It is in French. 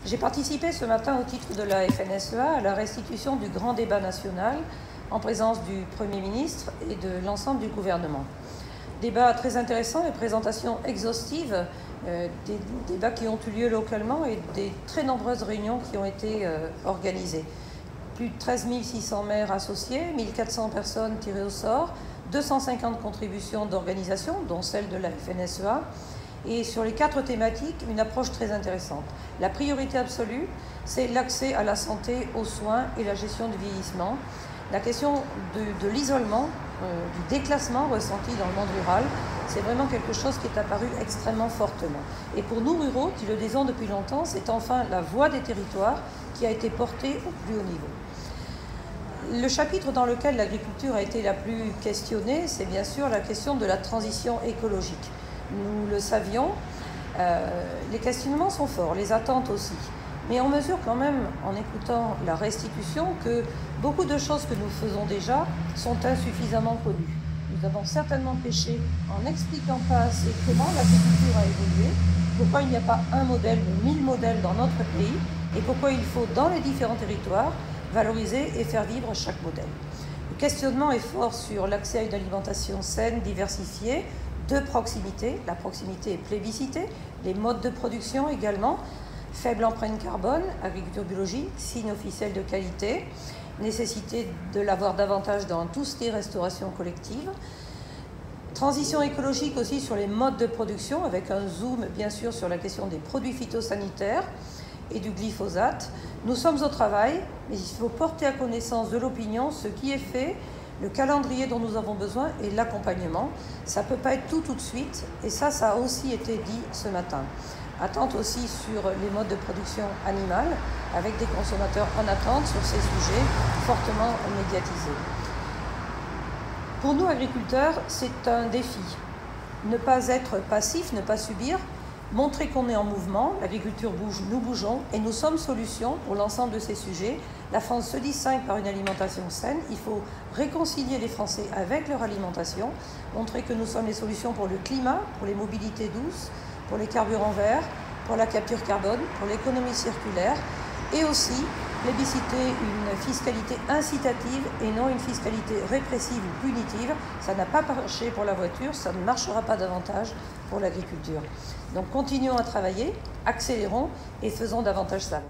J'ai participé ce matin au titre de la FNSEA à la restitution du grand débat national en présence du Premier ministre et de l'ensemble du gouvernement. Débat très intéressant et présentation exhaustive des débats qui ont eu lieu localement et des très nombreuses réunions qui ont été organisées. Plus de 13 600 maires associés, 1400 personnes tirées au sort, 250 contributions d'organisations, dont celle de la FNSEA, et sur les 4 thématiques, une approche très intéressante. La priorité absolue, c'est l'accès à la santé, aux soins et la gestion du vieillissement. La question de l'isolement, du déclassement ressenti dans le monde rural, c'est vraiment quelque chose qui est apparu extrêmement fortement. Et pour nous ruraux, qui le disons depuis longtemps, c'est enfin la voix des territoires qui a été portée au plus haut niveau. Le chapitre dans lequel l'agriculture a été la plus questionnée, c'est bien sûr la question de la transition écologique. Nous le savions, les questionnements sont forts, les attentes aussi. Mais on mesure quand même, en écoutant la restitution, que beaucoup de choses que nous faisons déjà sont insuffisamment connues. Nous avons certainement péché en n'expliquant pas assez comment l'agriculture a évolué, pourquoi il n'y a pas un modèle, mais 1000 modèles dans notre pays, et pourquoi il faut, dans les différents territoires, valoriser et faire vivre chaque modèle. Le questionnement est fort sur l'accès à une alimentation saine, diversifiée, de proximité. La proximité est plébiscitée, les modes de production également, faible empreinte carbone, agriculture biologique, signe officiel de qualité, nécessité de l'avoir davantage dans tout ce qui est restauration collective. Transition écologique aussi sur les modes de production, avec un zoom bien sûr sur la question des produits phytosanitaires et du glyphosate. Nous sommes au travail, mais il faut porter à connaissance de l'opinion ce qui est fait, le calendrier dont nous avons besoin et l'accompagnement. Ça ne peut pas être tout de suite, et ça a aussi été dit ce matin. Attente aussi sur les modes de production animale, avec des consommateurs en attente sur ces sujets fortement médiatisés. Pour nous, agriculteurs, c'est un défi. Ne pas être passif, ne pas subir, montrer qu'on est en mouvement, l'agriculture bouge, nous bougeons, et nous sommes solutions pour l'ensemble de ces sujets. La France se distingue par une alimentation saine, il faut réconcilier les Français avec leur alimentation, montrer que nous sommes les solutions pour le climat, pour les mobilités douces, pour les carburants verts, pour la capture carbone, pour l'économie circulaire, et aussi plébisciter une fiscalité incitative et non une fiscalité répressive ou punitive. Ça n'a pas marché pour la voiture, ça ne marchera pas davantage pour l'agriculture. Donc continuons à travailler, accélérons et faisons davantage ça.